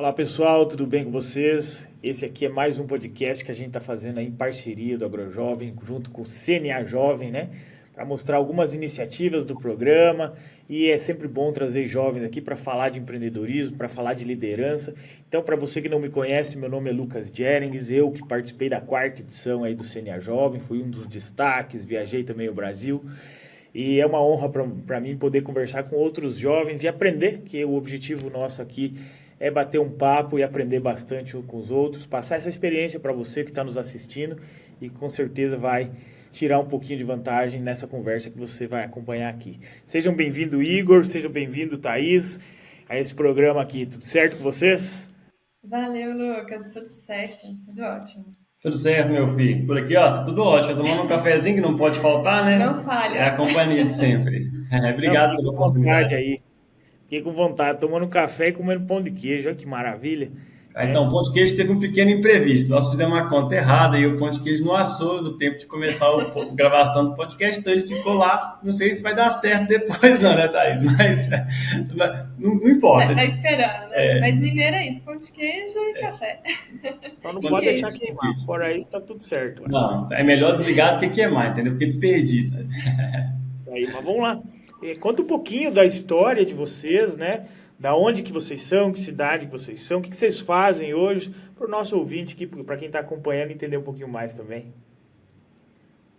Olá pessoal, tudo bem com vocês? Esse aqui é mais um podcast que a gente está fazendo aí em parceria do AgroJovem, junto com o CNA Jovem, né? Para mostrar algumas iniciativas do programa e é sempre bom trazer jovens aqui para falar de empreendedorismo, para falar de liderança. Então, para você que não me conhece, meu nome é Lucas Jerings, eu que participei da quarta edição aí do CNA Jovem, fui um dos destaques, viajei também o Brasil. E é uma honra para mim poder conversar com outros jovens e aprender, que o objetivo nosso aqui é bater um papo e aprender bastante um com os outros, passar essa experiência para você que está nos assistindo e com certeza vai tirar um pouquinho de vantagem nessa conversa que você vai acompanhar aqui. Sejam bem-vindos, Igor, sejam bem-vindos, Thaís, a esse programa aqui. Tudo certo com vocês? Valeu, Lucas. Tudo certo. Tudo ótimo. Tudo certo, meu filho. Por aqui, ó, tá tudo ótimo. Tomando um cafezinho que não pode faltar, né? Não É a falha. companhia de sempre. Não, Obrigado fiquei pela com vontade oportunidade. aí. Fiquei com vontade, tomando café e comendo pão de queijo. Olha que maravilha, Então, né? o pão de queijo teve um pequeno imprevisto. Nós fizemos uma conta errada e o pão de queijo não assou no tempo de começar a gravação do podcast, então ele ficou lá. Não sei se vai dar certo depois, não, né, Thaís? Mas não importa. Tá esperando, né? Mas mineiro é isso, pão de queijo e café. Só não E pode deixar queijo. queimar. Fora isso, tá tudo certo. Né? Não, é melhor desligar do que queimar, entendeu? Porque desperdiça. Isso aí, mas vamos lá. Conta um pouquinho da história de vocês, né? Da onde que vocês são, que cidade que vocês são, o que que vocês fazem hoje, para o nosso ouvinte aqui, para quem está acompanhando, entender um pouquinho mais também.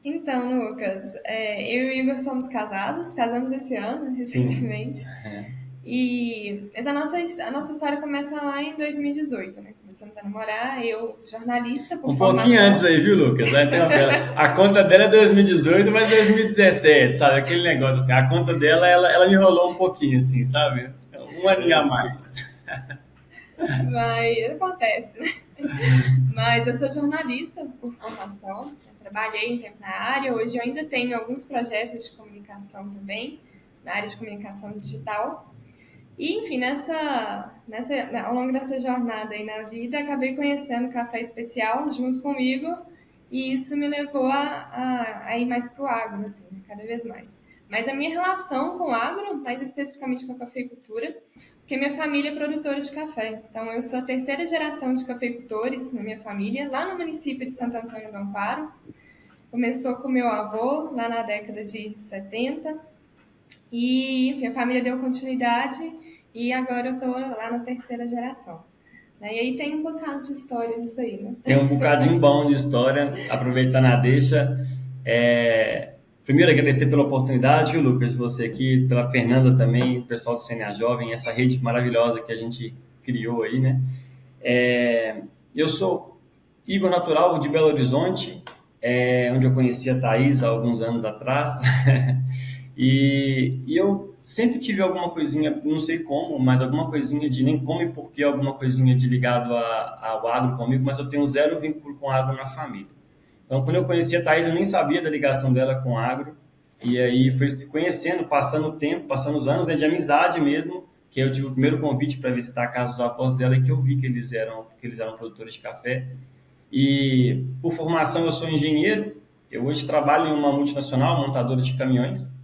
Então, Lucas, eu e o Igor somos casados, casamos esse ano, Sim. recentemente. Mas a nossa história começa lá em 2018, né? Começamos a namorar, eu jornalista por Um pouquinho antes formação. aí, viu, Lucas? Vai interromper ela. A conta dela é 2018, mas 2017, sabe? Aquele negócio assim. A conta dela, ela me enrolou um pouquinho, assim, sabe? Um aninho a mais. Mas acontece, né? Mas eu sou jornalista por formação, eu trabalhei um tempo na área, hoje eu ainda tenho alguns projetos de comunicação também, na área de comunicação digital. E, enfim, ao longo dessa jornada aí na vida, acabei conhecendo o Café Especial junto comigo, e isso me levou a ir mais para o agro, assim, né, cada vez mais. Mas a minha relação com o agro, mais especificamente com a cafeicultura, porque minha família é produtora de café. Então, eu sou a terceira geração de cafeicultores na minha família, lá no município de Santo Antônio do Amparo. Começou com meu avô, lá na década de 70. E, enfim, a família deu continuidade e agora eu estou lá na terceira geração. Né? E aí tem um bocado de história nisso aí, né? Tem um bocadinho bom de história, aproveitando a deixa. Primeiro, agradecer pela oportunidade, viu, Lucas? Você aqui, pela Fernanda também, o pessoal do CNA Jovem, essa rede maravilhosa que a gente criou aí, né? Eu sou Igor Natural de Belo Horizonte, onde eu conheci a Thaís há alguns anos atrás. E eu sempre tive alguma coisinha, não sei como, mas alguma coisinha de, nem como e por que, alguma coisinha de ligado ao agro comigo, mas eu tenho zero vínculo com agro na família. Então, quando eu conheci a Thaís, eu nem sabia da ligação dela com agro. E aí foi se conhecendo, passando o tempo, passando os anos, né, de amizade mesmo, que eu tive o primeiro convite para visitar a casa dos avós dela e que eu vi que eles eram produtores de café. E por formação eu sou engenheiro, eu hoje trabalho em uma multinacional, montadora de caminhões,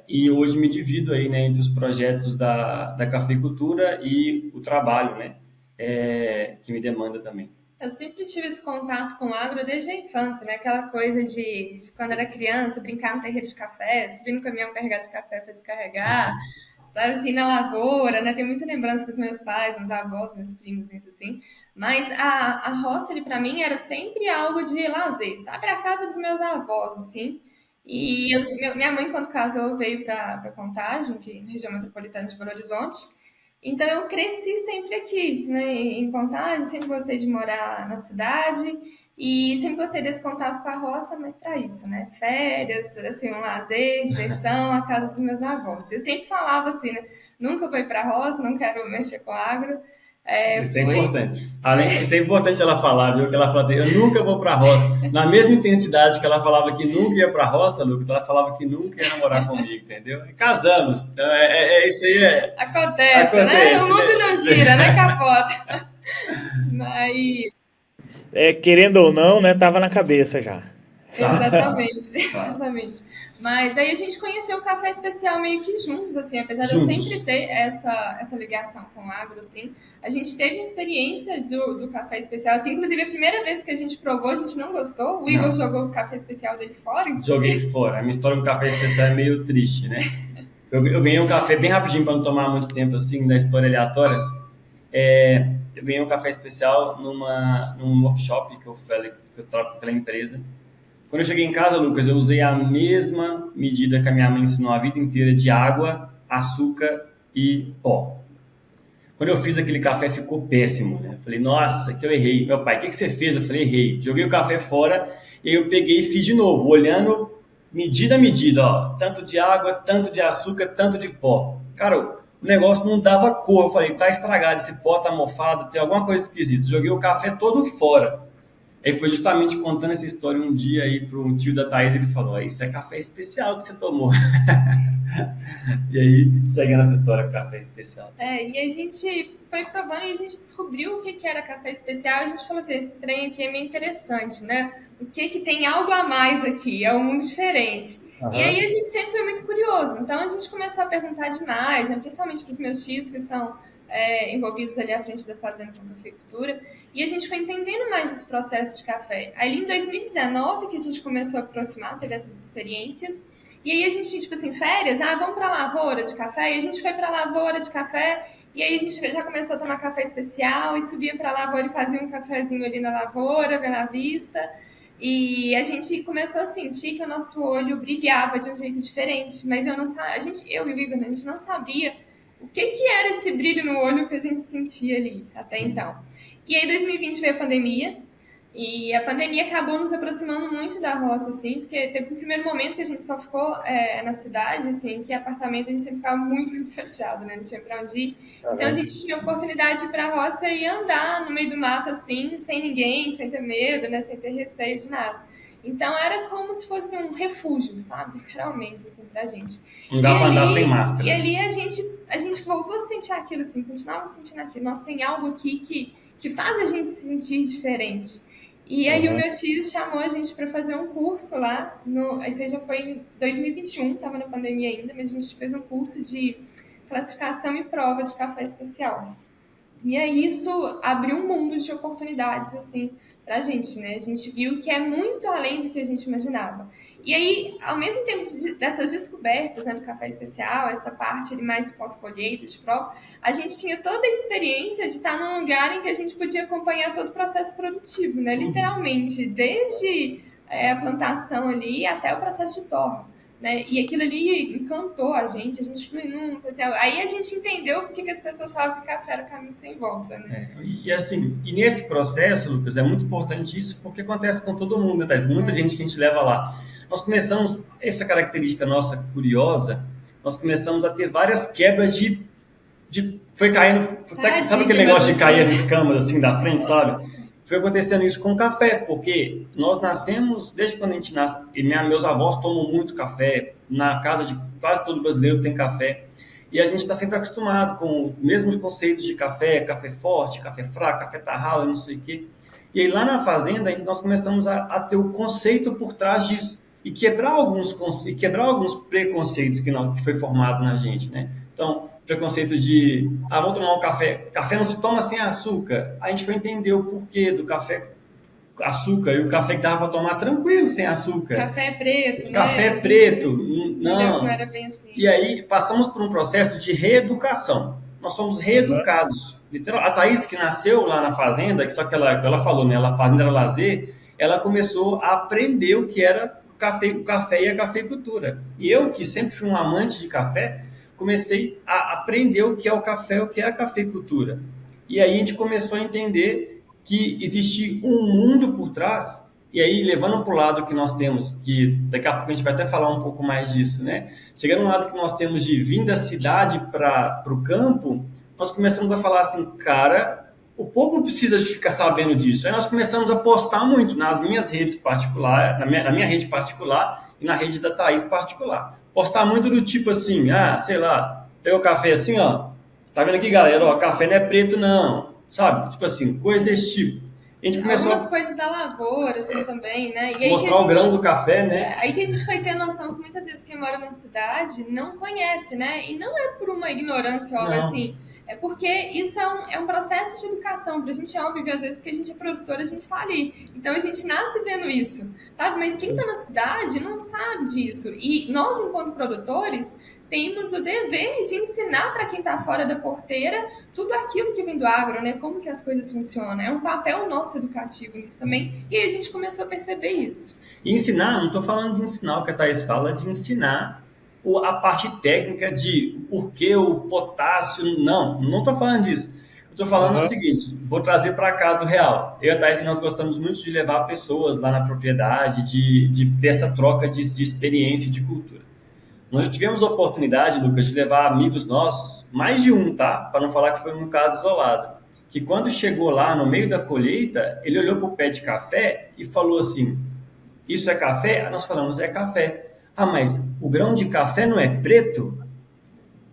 e hoje me divido aí, né, entre os projetos da cafeicultura e o trabalho, né, que me demanda também. Eu sempre tive esse contato com o agro desde a infância, né? Aquela coisa de quando era criança, brincar no terreiro de café, subir no caminhão carregar de café para descarregar, sabe, assim, na lavoura, né? Tem muita lembrança com os meus pais, meus avós, meus primos, isso assim. Mas a roça, ali, para mim, era sempre algo de lazer, sabe? Era a casa dos meus avós, assim. E minha mãe, quando casou, veio para Contagem, que é a região metropolitana de Belo Horizonte. Então eu cresci sempre aqui, né, em Contagem, sempre gostei de morar na cidade e sempre gostei desse contato com a roça, mas para isso, né? Férias, assim, um lazer, diversão, a casa dos meus avós. Eu sempre falava assim, né? Nunca vou ir para a roça, não quero mexer com agro. Isso é Fui. importante. Isso é importante ela falar, viu? Que ela fala, eu nunca vou para a roça. Na mesma intensidade que ela falava que nunca ia para a roça, Lucas, ela falava que nunca ia namorar comigo, entendeu? E casamos. Então, isso aí Acontece, né? O acontece, mundo não né? gira, né, Capota? Mas Querendo ou não, né, tava na cabeça já. Tá, exatamente, tá. exatamente. Mas aí a gente conheceu o café especial meio que juntos, assim, apesar de eu Juntos. sempre ter essa ligação com o agro, assim, a gente teve experiências do café especial, assim, inclusive a primeira vez que a gente provou, a gente não gostou, o Igor Não, jogou o café especial dele fora, joguei inclusive. fora. A minha história com café especial é meio triste, né? Eu ganhei um café bem rapidinho para não tomar muito tempo assim da história aleatória. Eu ganhei um café especial num workshop que eu falei que eu troco pela empresa. Quando eu cheguei em casa, Lucas, eu usei a mesma medida que a minha mãe ensinou a vida inteira de água, açúcar e pó. Quando eu fiz aquele café, ficou péssimo, né? Eu falei, nossa, que eu errei. Meu pai, o que você fez? Eu falei, errei. Joguei o café fora e eu peguei e fiz de novo, olhando medida a medida, ó. Tanto de água, tanto de açúcar, tanto de pó. Cara, o negócio não dava cor. Eu falei, tá estragado, esse pó tá mofado, tem alguma coisa esquisita. Joguei o café todo fora. Aí foi justamente contando essa história um dia aí pro tio da Thaís, ele falou, isso é café especial que você tomou. E aí, segue a nossa história com café especial. E a gente foi provando e a gente descobriu o que era café especial. A gente falou assim, esse trem aqui é meio interessante, né? O que tem algo a mais aqui? É um mundo diferente. E aí a gente sempre foi muito curioso. Então a gente começou a perguntar demais, né? Principalmente para os meus tios que são envolvidos ali à frente da fazenda com cafeicultura. E a gente foi entendendo mais os processos de café. Aí em 2019 que a gente começou a aproximar, teve essas experiências. E aí a gente, tipo assim, férias, vamos pra lavoura de café. E a gente foi pra lavoura de café. E aí a gente já começou a tomar café especial e subia pra lavoura e fazia um cafezinho ali na lavoura, vendo a vista. E a gente começou a sentir que o nosso olho brilhava de um jeito diferente. Mas eu não sabia, eu e o Igor, a gente não sabia o que era esse brilho no olho que a gente sentia ali até então. E aí 2020 veio a pandemia. E a pandemia acabou nos aproximando muito da roça, assim, porque teve um primeiro momento que a gente só ficou na cidade, assim, que apartamento a gente sempre ficava muito fechado, né? Não tinha pra onde ir. Então a gente tinha a oportunidade de ir pra roça e andar no meio do mato, assim, sem ninguém, sem ter medo, né? Sem ter receio de nada. Então era como se fosse um refúgio, sabe? Literalmente, assim, pra gente. Não dá pra andar sem E máscara. ali a gente voltou a sentir aquilo, assim, continuava sentindo aquilo. Nossa, tem algo aqui que faz a gente se sentir diferente. E aí o meu tio chamou a gente para fazer um curso lá, aí já foi em 2021, estava na pandemia ainda, mas a gente fez um curso de classificação e prova de café especial. E aí isso abriu um mundo de oportunidades, assim, pra gente, né? A gente viu que é muito além do que a gente imaginava. E aí, ao mesmo tempo dessas descobertas, né, do café especial, essa parte ali mais do pós-colheita, de prova, a gente tinha toda a experiência de estar num lugar em que a gente podia acompanhar todo o processo produtivo, né? Literalmente, desde a plantação ali até o processo de torra. Né? E aquilo ali encantou a gente não fazia... Aí a gente entendeu porque que as pessoas falavam que o café era o caminho sem volta, né? E assim, e nesse processo, Lucas, é muito importante isso, porque acontece com todo mundo, né? Muita gente que a gente leva lá. Nós começamos, essa característica nossa curiosa, nós começamos a ter várias quebras foi caindo, sabe aquele negócio de cair as escamas assim da frente, sabe? Foi acontecendo isso com o café, porque nós nascemos, desde quando a gente nasce, e meus avós tomam muito café, na casa de quase todo brasileiro tem café, e a gente está sempre acostumado com os mesmos conceitos de café, café forte, café fraco, café tarralo, não sei o quê. E aí lá na fazenda, nós começamos a ter o conceito por trás disso, e quebrar alguns preconceitos que foi formado na gente, né? Então, preconceito de, vamos tomar um café, café não se toma sem açúcar. A gente foi entender o porquê do café açúcar e o café que dava para tomar tranquilo sem açúcar. Café preto, né? Café preto, não era bem assim. E aí passamos por um processo de reeducação. Nós somos reeducados. A Thaís, que nasceu lá na fazenda, só que ela falou, né, a fazenda era lazer, ela começou a aprender o que era o café e a cafeicultura. E eu, que sempre fui um amante de café, comecei a aprender o que é o café, o que é a cafeicultura. E aí a gente começou a entender que existe um mundo por trás, e aí levando para o lado que nós temos, que daqui a pouco a gente vai até falar um pouco mais disso, né? Chegando no lado que nós temos de vir da cidade para o campo, nós começamos a falar assim, cara, o povo precisa de ficar sabendo disso. Aí nós começamos a postar muito nas minhas redes particulares, na minha rede particular e na rede da Thaís particular. Postar muito do tipo assim, sei lá, pega o café assim, ó, tá vendo aqui, galera, ó, café não é preto não, sabe? Tipo assim, coisa desse tipo. A gente começou algumas coisas da lavoura, assim, também, né? E aí mostrar o grão do café, né? Aí que a gente foi ter noção que muitas vezes quem mora na cidade não conhece, né? E não é por uma ignorância ou algo Não. assim. É porque isso é um processo de educação. Pra gente é óbvio, às vezes, porque a gente é produtora, a gente tá ali. Então a gente nasce vendo isso, sabe? Mas quem tá na cidade não sabe disso. E nós, enquanto produtores, temos o dever de ensinar para quem está fora da porteira tudo aquilo que vem do agro, né? Como que as coisas funcionam. É um papel nosso educativo nisso também. E aí a gente começou a perceber isso. E ensinar, não estou falando de ensinar o que a Thaís fala, de ensinar a parte técnica de por que o potássio. Não estou falando disso. Estou falando o seguinte, vou trazer para caso real. Eu e a Thaís, nós gostamos muito de levar pessoas lá na propriedade, de ter essa troca de experiência e de cultura. Nós tivemos a oportunidade, Lucas, de levar amigos nossos, mais de um, tá? Para não falar que foi um caso isolado, que quando chegou lá no meio da colheita, ele olhou para o pé de café e falou assim, isso é café? Aí nós falamos, é café. Ah, mas o grão de café não é preto?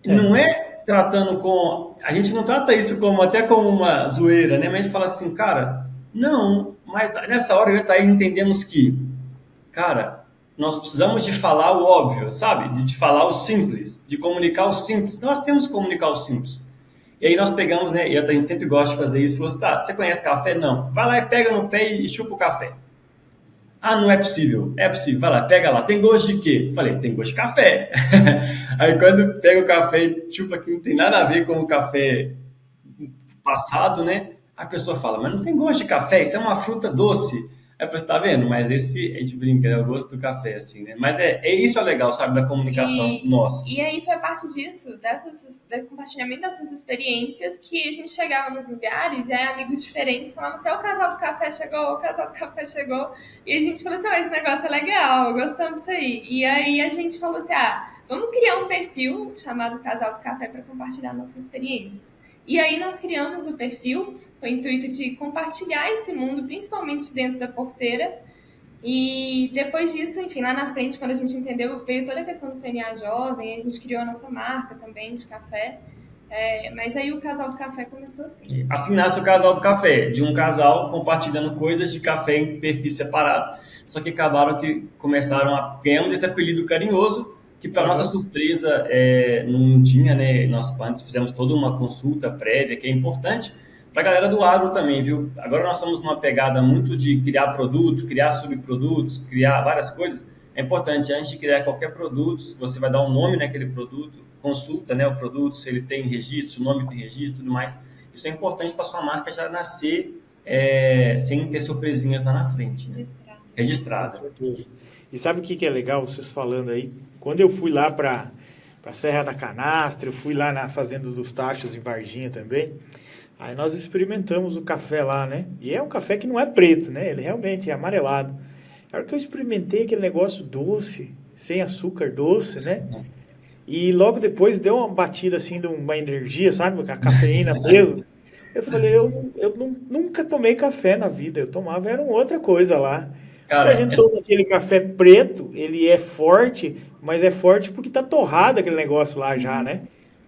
Não é tratando com... A gente não trata isso até como uma zoeira, né? Mas a gente fala assim, cara, não, mas nessa hora eu e a Thaís entendemos que, cara, nós precisamos de falar o óbvio, sabe? De falar o simples, de comunicar o simples. Nós temos que comunicar o simples. E aí nós pegamos, né? E a gente sempre gosta de fazer isso. Falou assim, tá, você conhece café? Não. Vai lá e pega no pé e chupa o café. Ah, não é possível. É possível. Vai lá, pega lá. Tem gosto de quê? Falei, tem gosto de café. Aí quando pega o café e chupa que não tem nada a ver com o café passado, né? A pessoa fala, mas não tem gosto de café, isso é uma fruta doce. Aí você tá vendo? Mas esse, a gente brinca, é o gosto do café, assim, né? Mas isso é legal, sabe, da comunicação nossa. E aí foi a partir disso, do compartilhamento dessas experiências, que a gente chegava nos lugares e aí amigos diferentes falavam assim, o casal do café chegou, o casal do café chegou. E a gente falou assim, esse negócio é legal, gostamos disso aí. E aí a gente falou assim, vamos criar um perfil chamado Casal do Café para compartilhar nossas experiências. E aí nós criamos o perfil com o intuito de compartilhar esse mundo, principalmente dentro da porteira. E depois disso, enfim, lá na frente, quando a gente entendeu, veio toda a questão do CNA Jovem, a gente criou a nossa marca também de café. Mas aí o Casal do Café começou assim. Assim nasce o Casal do Café, de um casal compartilhando coisas de café em perfis separados. Só que acabaram que ganhamos esse apelido carinhoso, que para nossa surpresa não tinha, né? Nós antes fizemos toda uma consulta prévia, que é importante para a galera do agro também, viu? Agora nós estamos numa pegada muito de criar produto, criar subprodutos, criar várias coisas. É importante, antes de criar qualquer produto, se você vai dar um nome naquele produto, consulta, né, o produto, se ele tem registro, se o nome tem registro e tudo mais. Isso é importante para sua marca já nascer sem ter surpresinhas lá na frente. Né? Registrada. Com certeza. E sabe o que é legal, vocês falando aí? Quando eu fui lá para a Serra da Canastra, eu fui lá na Fazenda dos Tachos, em Varginha também, aí nós experimentamos o café lá, né? E é um café que não é preto, né? Ele realmente é amarelado. A hora que eu experimentei aquele negócio doce, sem açúcar doce, né? E logo depois deu uma batida assim de uma energia, sabe? Com a cafeína mesmo. Eu falei, nunca tomei café na vida, eu tomava era uma outra coisa lá. Cara, a gente toma aquele café preto, ele é forte, mas é forte porque tá torrado aquele negócio lá já, né?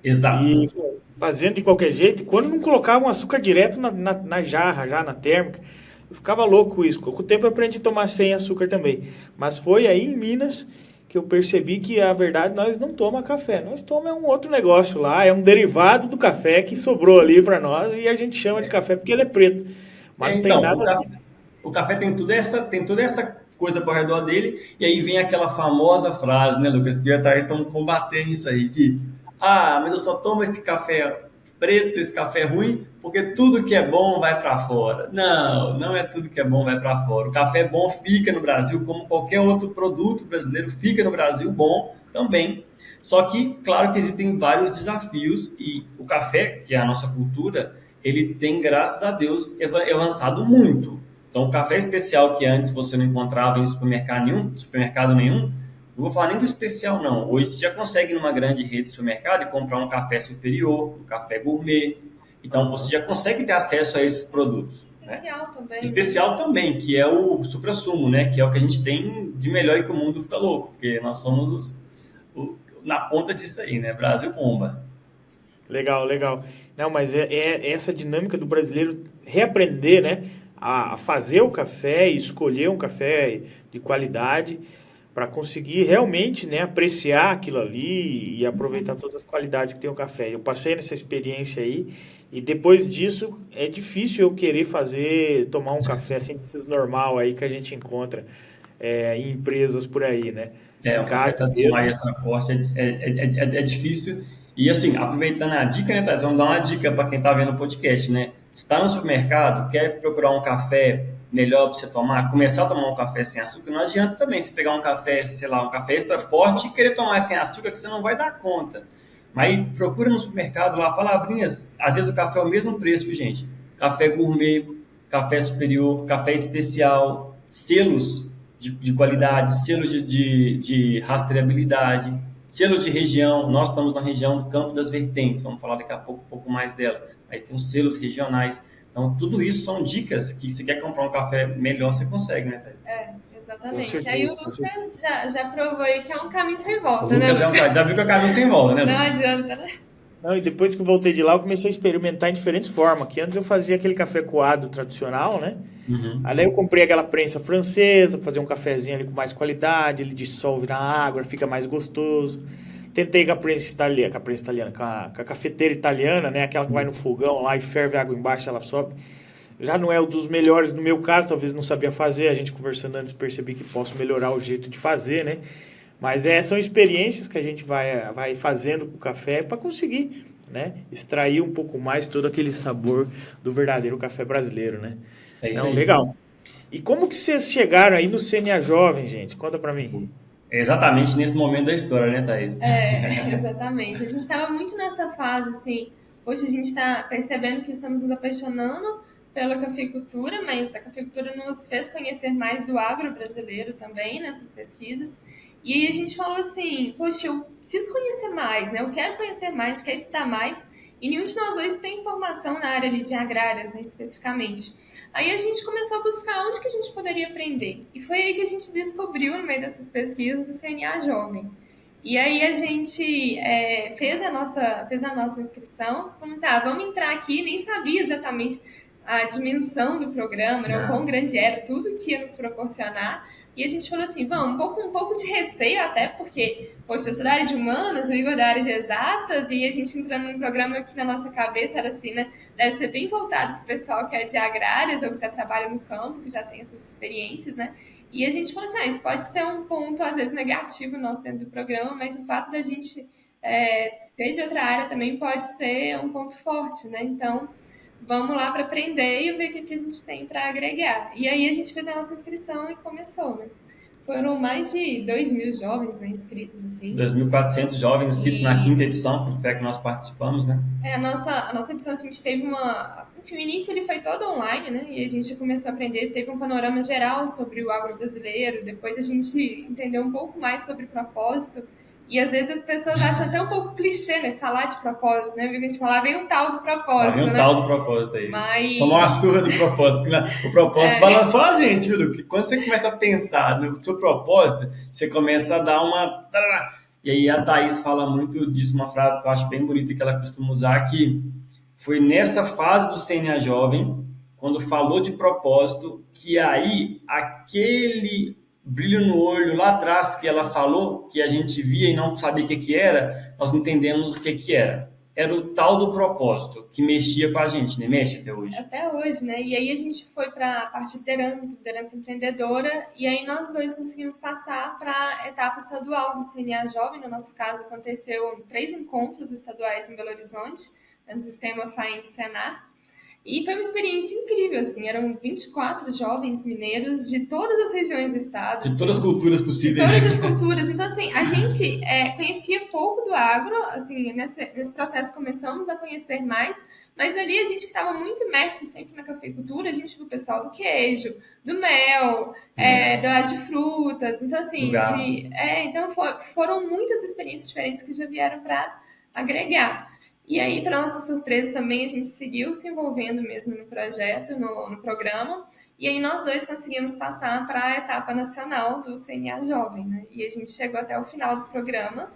Exato. E fazendo de qualquer jeito, quando não colocavam açúcar direto na jarra, já na térmica, eu ficava louco com isso. Com o tempo eu aprendi a tomar sem açúcar também. Mas foi aí em Minas que eu percebi que, a verdade, nós não tomamos café. Nós tomamos um outro negócio lá, é um derivado do café que sobrou ali para nós e a gente chama de café porque ele é preto. Mas não tem nada... O café tem toda essa coisa por redor dele, e aí vem aquela famosa frase, né, Lucas, que já estão combatendo isso aí, que, mas eu só tomo esse café preto, esse café ruim, porque tudo que é bom vai para fora. Não é tudo que é bom vai para fora. O café bom fica no Brasil, como qualquer outro produto brasileiro fica no Brasil bom também. Só que, claro que existem vários desafios, e o café, que é a nossa cultura, ele tem, graças a Deus, avançado muito. Então, o café especial que antes você não encontrava em supermercado nenhum, não vou falar nem do especial, não. Hoje você já consegue, numa grande rede de supermercado, comprar um café superior, um café gourmet. Então, você já consegue ter acesso a esses produtos. Especial, né? Também. Especial também, que é o supra-sumo, né? Que é o que a gente tem de melhor e que o mundo fica louco. Porque nós somos na ponta disso aí, né? Brasil bomba. Legal. Não, mas é essa dinâmica do brasileiro reaprender, né? a fazer o café e escolher um café de qualidade para conseguir realmente, né, apreciar aquilo ali e aproveitar todas as qualidades que tem o café. Eu passei nessa experiência aí e depois disso é difícil eu querer tomar um café assim, desses normal aí que a gente encontra em empresas por aí, né? Em Um café casa tradicional mesmo. e extra forte é difícil. E assim, aproveitando a dica, né, Thais? Vamos dar uma dica para quem está vendo o podcast, né? Você está no supermercado, quer procurar um café melhor para você tomar, começar a tomar um café sem açúcar, não adianta também você pegar um café, sei lá, um café extra forte e querer tomar sem açúcar, que você não vai dar conta. Mas procura no supermercado lá, palavrinhas, às vezes o café é o mesmo preço, viu, gente? Café gourmet, café superior, café especial, selos de qualidade, selos de rastreabilidade, selos de região. Nós estamos na região do Campo das Vertentes, vamos falar daqui a pouco um pouco mais dela, mas tem os selos regionais. Então, tudo isso são dicas que se quer comprar um café melhor, você consegue, né, Thais? Com Exatamente. Aí o certeza, com certeza. Lucas já provou aí que é um caminho sem O volta, né, Lucas é um cara, Lucas? já viu que eu caminho sem volta, né, Não Lucas? adianta, né? Não, e depois que eu voltei de lá, eu comecei a experimentar em diferentes formas. Que antes eu fazia aquele café coado tradicional, né? Uhum. Aí eu comprei aquela prensa francesa, fazer um cafezinho ali com mais qualidade, ele dissolve na água, fica mais gostoso. Tentei com a cafeteira italiana, né? Aquela que vai no fogão lá e ferve a água embaixo, ela sobe. Já não é um dos melhores no meu caso, talvez não sabia fazer. A gente conversando antes percebi que posso melhorar o jeito de fazer, né? Mas são experiências que a gente vai fazendo com o café para conseguir, né? Extrair um pouco mais todo aquele sabor do verdadeiro café brasileiro, né? É isso Não, aí. legal. E como que vocês chegaram aí no CNA Jovem, gente? Conta para mim. É exatamente nesse momento da história, né, Thaís? Exatamente. A gente estava muito nessa fase, assim, hoje a gente está percebendo que estamos nos apaixonando pela cafeicultura, mas a cafeicultura nos fez conhecer mais do agro brasileiro também nessas pesquisas. E aí a gente falou assim, poxa, eu preciso conhecer mais, né? Eu quero conhecer mais, a gente quer estudar mais. E nenhum de nós dois tem formação na área ali de agrárias, né, especificamente. Aí a gente começou a buscar onde que a gente poderia aprender. E foi aí que a gente descobriu, no meio dessas pesquisas, o CNA Jovem. E aí a gente fez a nossa inscrição. Falamos assim, vamos entrar aqui. Nem sabia exatamente a dimensão do programa, né, o quão grande era, tudo que ia nos proporcionar. E a gente falou assim, vamos, um pouco de receio até, porque, poxa, eu sou da área de humanas, o Igor da área de exatas, e a gente entrando num programa que na nossa cabeça era assim, né, deve ser bem voltado para o pessoal que é de agrárias ou que já trabalha no campo, que já tem essas experiências, né? E a gente falou assim, isso pode ser um ponto, às vezes, negativo nosso dentro do programa, mas o fato da gente ser de outra área também pode ser um ponto forte, né? Então, vamos lá para aprender e ver o que a gente tem para agregar. E aí a gente fez a nossa inscrição e começou, né? Foram mais de 2.000 jovens, né, inscritos, assim. 2.400 jovens inscritos na quinta edição, que nós participamos, né? A nossa edição, a gente teve enfim, o início ele foi todo online, né? E a gente começou a aprender, teve um panorama geral sobre o agro brasileiro, depois a gente entendeu um pouco mais sobre propósito. E às vezes as pessoas acham até um pouco clichê, né? Falar de propósito, né? Porque a gente fala, vem um tal do propósito, vem um né? tal do propósito aí. Mas... Tomar uma surra do propósito. O propósito balançou a gente, viu? Porque quando você começa a pensar no seu propósito, você começa a dar uma... E aí a Thaís fala muito disso, uma frase que eu acho bem bonita que ela costuma usar, que foi nessa fase do CNA Jovem, quando falou de propósito, que aí aquele brilho no olho lá atrás que ela falou, que a gente via e não sabia o que era, nós entendemos o que era. Era o tal do propósito que mexia com a gente, né? Mexe até hoje. Até hoje, né? E aí a gente foi para a parte de liderança empreendedora, e aí nós dois conseguimos passar para a etapa estadual do CNA Jovem. No nosso caso, aconteceu 3 encontros estaduais em Belo Horizonte, no sistema FAENG Senar. E foi uma experiência incrível, assim, eram 24 jovens mineiros de todas as regiões do estado. De todas as culturas possíveis. De todas as culturas. Então, assim, a gente conhecia pouco do agro, assim, nesse processo começamos a conhecer mais, mas ali a gente que estava muito imerso sempre na cafeicultura, a gente viu o pessoal do queijo, do mel, de frutas, então, assim, então foram muitas experiências diferentes que já vieram para agregar. E aí, para nossa surpresa também, a gente seguiu se envolvendo mesmo no projeto, no programa, e aí nós dois conseguimos passar para a etapa nacional do CNA Jovem, né? E a gente chegou até o final do programa,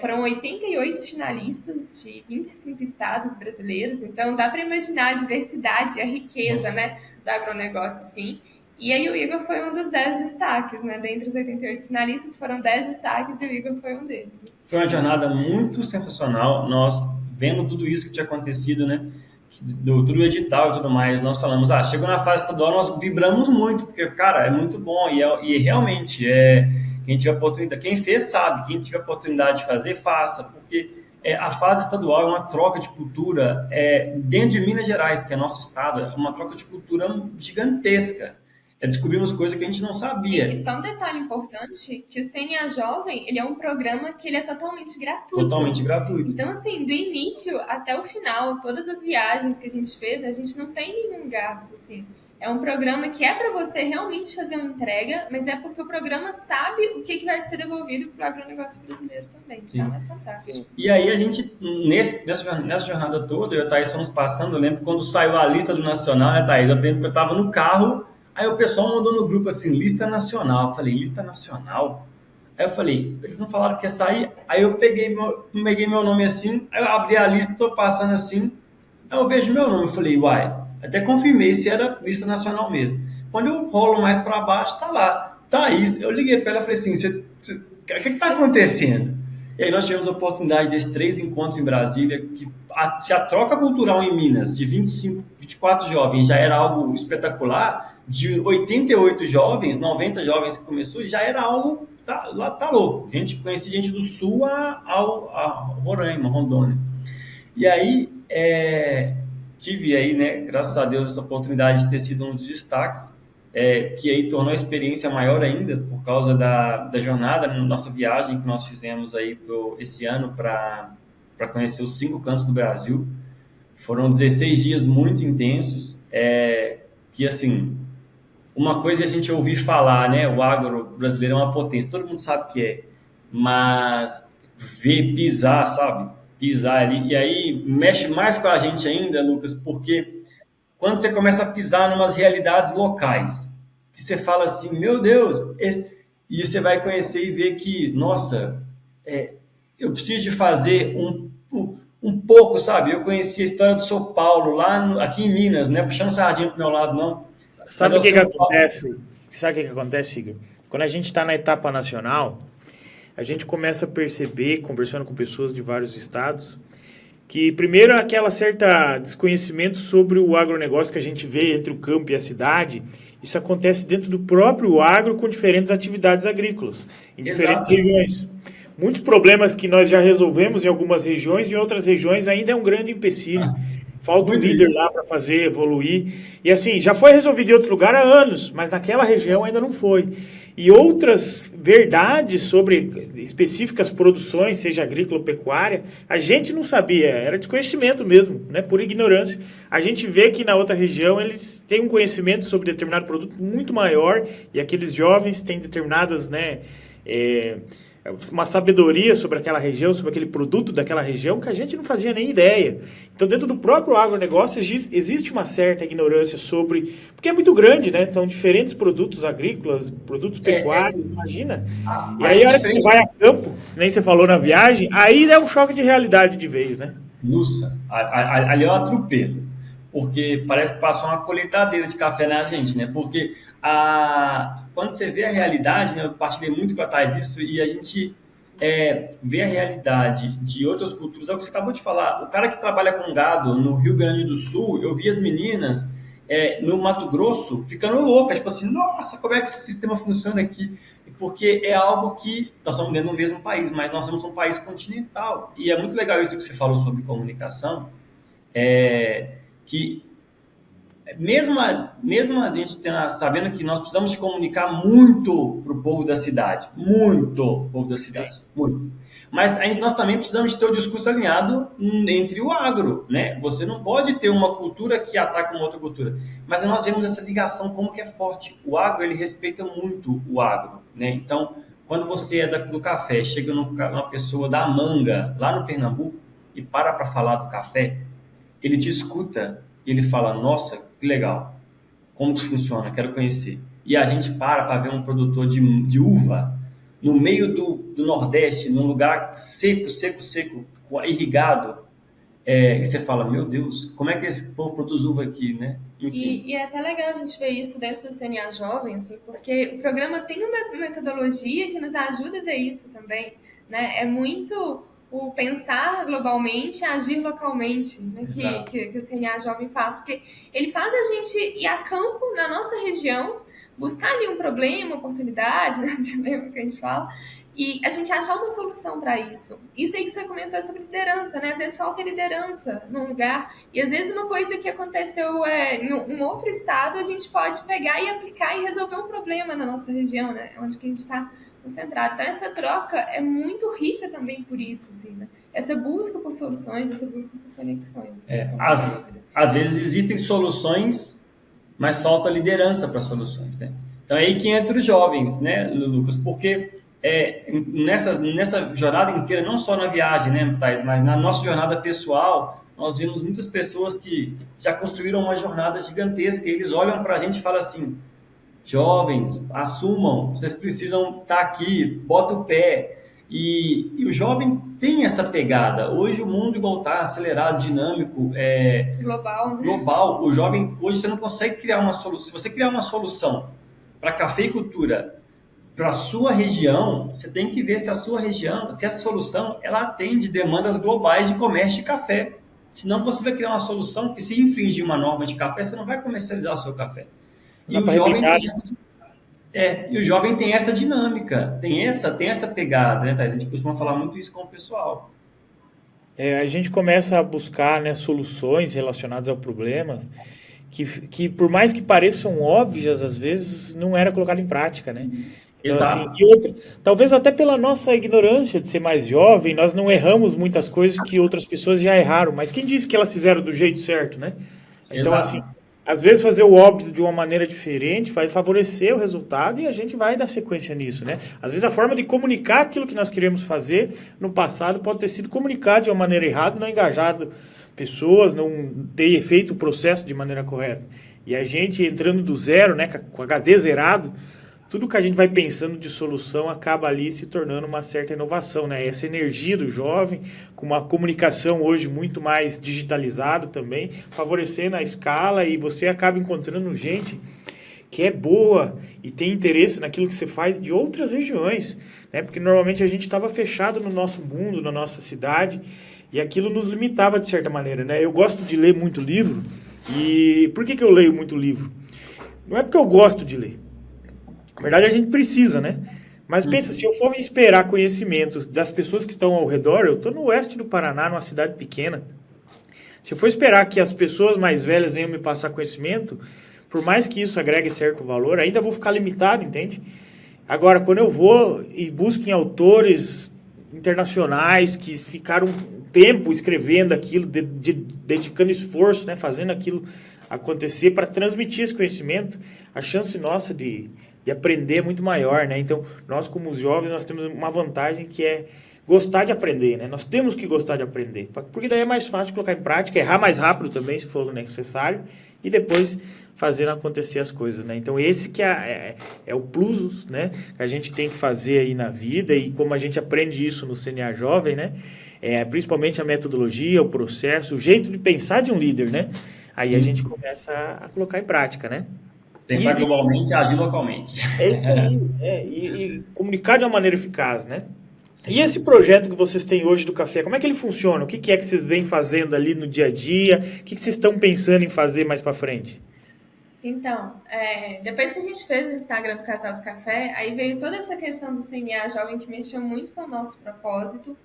Foram 88 finalistas de 25 estados brasileiros, então dá para imaginar a diversidade e a riqueza, né, do agronegócio, sim. E aí o Igor foi um dos 10 destaques, né? Dentre os 88 finalistas, foram 10 destaques e o Igor foi um deles. Foi uma jornada muito sensacional. Nós, vendo tudo isso que tinha acontecido, né? Tudo edital e tudo mais, nós falamos, chegou na fase estadual, nós vibramos muito, porque, cara, é muito bom. E realmente, quem tiver oportunidade, quem fez sabe, quem tiver oportunidade de fazer, faça, porque a fase estadual é uma troca de cultura dentro de Minas Gerais, que é nosso estado, é uma troca de cultura gigantesca. Descobrimos coisas que a gente não sabia. E só um detalhe importante, que o CNA Jovem, ele é um programa que ele é totalmente gratuito. Totalmente gratuito. Então, assim, do início até o final, todas as viagens que a gente fez, né, a gente não tem nenhum gasto, assim. É um programa que é para você realmente fazer uma entrega, mas é porque o programa sabe o que vai ser devolvido para o agronegócio brasileiro também. Sim. Então, é fantástico. E aí, a gente, nessa jornada toda, eu e a Thaís fomos passando, eu lembro quando saiu a lista do Nacional, né, Thaís? Eu lembro que eu estava no carro. Aí o pessoal mandou no grupo assim, lista nacional. Eu falei, lista nacional? Aí eu falei, eles não falaram que ia sair? Aí eu peguei meu nome assim, aí eu abri a lista, tô passando assim, aí eu vejo meu nome, eu falei, uai, até confirmei se era lista nacional mesmo. Quando eu rolo mais para baixo, tá lá, Thaís. Eu liguei para ela e falei assim, o que tá acontecendo? E aí nós tivemos a oportunidade desses 3 encontros em Brasília, que se a troca cultural em Minas de 25, 24 jovens já era algo espetacular, de 88 jovens, 90 jovens que começou, já era algo, tá louco. Conheci gente do Sul a Roraima, Rondônia. E aí, tive aí, né, graças a Deus, essa oportunidade de ter sido um dos destaques, que aí tornou a experiência maior ainda, por causa da jornada, na nossa viagem que nós fizemos aí esse ano para conhecer os 5 cantos do Brasil. Foram 16 dias muito intensos, que assim... Uma coisa é a gente ouvir falar, né? O agro brasileiro é uma potência, todo mundo sabe que é, mas ver pisar, sabe? Pisar ali, e aí mexe mais com a gente ainda, Lucas, porque quando você começa a pisar em umas realidades locais, que você fala assim, meu Deus, e você vai conhecer e ver que, nossa, eu preciso de fazer um pouco, sabe? Eu conheci a história do São Paulo, aqui em Minas, né? Puxando sardinha pro meu lado, não. Sabe o que acontece? Sabe o que acontece, Igor? Quando a gente está na etapa nacional, a gente começa a perceber, conversando com pessoas de vários estados, que primeiro aquela certa desconhecimento sobre o agronegócio que a gente vê entre o campo e a cidade, isso acontece dentro do próprio agro com diferentes atividades agrícolas, em diferentes regiões. Muitos problemas que nós já resolvemos em algumas regiões e em outras regiões ainda é um grande empecilho. Falta um líder lá para fazer evoluir. E assim, já foi resolvido em outros lugares há anos, mas naquela região ainda não foi. E outras verdades sobre específicas produções, seja agrícola ou pecuária, a gente não sabia, era desconhecimento mesmo, né, por ignorância. A gente vê que na outra região eles têm um conhecimento sobre determinado produto muito maior e aqueles jovens têm determinadas, né, uma sabedoria sobre aquela região, sobre aquele produto daquela região que a gente não fazia nem ideia. Então, dentro do próprio agronegócio, existe uma certa ignorância sobre... Porque é muito grande, né? Então, diferentes produtos agrícolas, produtos pecuários, imagina. E aí, a hora que você vai a campo, nem você falou na viagem, aí é um choque de realidade de vez, né? Nossa, ali é um atropelo. Porque parece que passou uma colheitadeira de café na gente, né? Porque quando você vê a realidade, né, eu partilhei muito com a Thais isso, e a gente vê a realidade de outras culturas, é o que você acabou de falar. O cara que trabalha com gado no Rio Grande do Sul, eu vi as meninas no Mato Grosso ficando loucas, tipo assim, nossa, como é que esse sistema funciona aqui? Porque é algo que nós estamos dentro do mesmo país, mas nós somos um país continental. E é muito legal isso que você falou sobre comunicação, que mesmo a gente sabendo que nós precisamos de comunicar muito para o povo da cidade, muito. Mas nós também precisamos ter o discurso alinhado entre o agro, né? Você não pode ter uma cultura que ataca uma outra cultura. Mas nós vemos essa ligação como que é forte. O agro, ele respeita muito o agro, né? Então, quando você é do café, chega numa pessoa da manga, lá no Pernambuco, e para falar do café, ele te escuta e ele fala, nossa, que legal, como que funciona, quero conhecer. E a gente para ver um produtor de uva no meio do Nordeste, num lugar seco, irrigado, e você fala, meu Deus, como é que esse povo produz uva aqui, né? Enfim. E é até legal a gente ver isso dentro do CNA Jovem, assim, porque o programa tem uma metodologia que nos ajuda a ver isso também, né? É muito o pensar globalmente, agir localmente, né? Que o CNA Jovem faz, porque ele faz a gente ir a campo na nossa região, buscar ali um problema, uma oportunidade, né? De lembra que a gente fala, e a gente achar uma solução para isso. Isso aí que você comentou sobre liderança, né? Às vezes falta liderança num lugar, e às vezes uma coisa que aconteceu em um outro estado, a gente pode pegar e aplicar e resolver um problema na nossa região, né? Onde que a gente está concentrado. Então, essa troca é muito rica também por isso, assim, né? Essa busca por soluções, essa busca por conexões. Às vezes existem soluções, mas falta liderança para soluções, né? Então, é aí que entra os jovens, né, Lucas? Porque nessa jornada inteira, não só na viagem, né, Thais, mas na nossa jornada pessoal, nós vimos muitas pessoas que já construíram uma jornada gigantesca e eles olham para a gente e falam assim, jovens, assumam, vocês precisam estar aqui, bota o pé. E o jovem tem essa pegada. Hoje o mundo igual está acelerado, dinâmico, global, né? Global. O jovem, hoje você não consegue criar uma solução. Se você criar uma solução para cafeicultura para a sua região, você tem que ver se a sua região, se essa solução ela atende demandas globais de comércio de café. Senão você vai criar uma solução que, se infringir uma norma de café, você não vai comercializar o seu café. E o jovem tem essa dinâmica, tem essa pegada, né, Thais? A gente costuma falar muito isso com o pessoal. A gente começa a buscar, né, soluções relacionadas ao problemas que por mais que pareçam óbvias, às vezes não era colocado em prática, né? Então, Exato. Assim, talvez até pela nossa ignorância de ser mais jovem, nós não erramos muitas coisas que outras pessoas já erraram, mas quem disse que elas fizeram do jeito certo, né? Então, Exato. assim, às vezes fazer o óbvio de uma maneira diferente vai favorecer o resultado e a gente vai dar sequência nisso, né? Às vezes a forma de comunicar aquilo que nós queremos fazer no passado pode ter sido comunicado de uma maneira errada, não engajado pessoas, não ter feito o processo de maneira correta. E a gente entrando do zero, né, com o HD zerado, tudo que a gente vai pensando de solução acaba ali se tornando uma certa inovação, né? Essa energia do jovem, com uma comunicação hoje muito mais digitalizada também, favorecendo a escala, e você acaba encontrando gente que é boa e tem interesse naquilo que você faz de outras regiões, né? Porque normalmente a gente estava fechado no nosso mundo, na nossa cidade, e aquilo nos limitava de certa maneira, né? Eu gosto de ler muito livro, e por que eu leio muito livro? Não é porque eu gosto de ler. Na verdade, a gente precisa, né? Mas pensa, se eu for esperar conhecimentos das pessoas que estão ao redor, eu estou no oeste do Paraná, numa cidade pequena. Se eu for esperar que as pessoas mais velhas venham me passar conhecimento, por mais que isso agregue certo valor, ainda vou ficar limitado, entende? Agora, quando eu vou e busco em autores internacionais que ficaram um tempo escrevendo aquilo, dedicando esforço, né? Fazendo aquilo acontecer para transmitir esse conhecimento, a chance nossa de aprender é muito maior, né? Então, nós como jovens, nós temos uma vantagem que é gostar de aprender, né? Nós temos que gostar de aprender, porque daí é mais fácil de colocar em prática, errar mais rápido também, se for necessário, e depois fazer acontecer as coisas, né? Então, esse que é o plus, né? Que a gente tem que fazer aí na vida, e como a gente aprende isso no CNA Jovem, né? Principalmente a metodologia, o processo, o jeito de pensar de um líder, né? Aí a gente começa a colocar em prática, né? Pensar globalmente e agir localmente. É isso aí. E comunicar de uma maneira eficaz, né? E esse projeto que vocês têm hoje do café, como é que ele funciona? O que é que vocês vêm fazendo ali no dia a dia? O que vocês estão pensando em fazer mais para frente? Então, depois que a gente fez o Instagram do Casal do Café, aí veio toda essa questão do CNA Jovem que mexeu muito com o nosso propósito.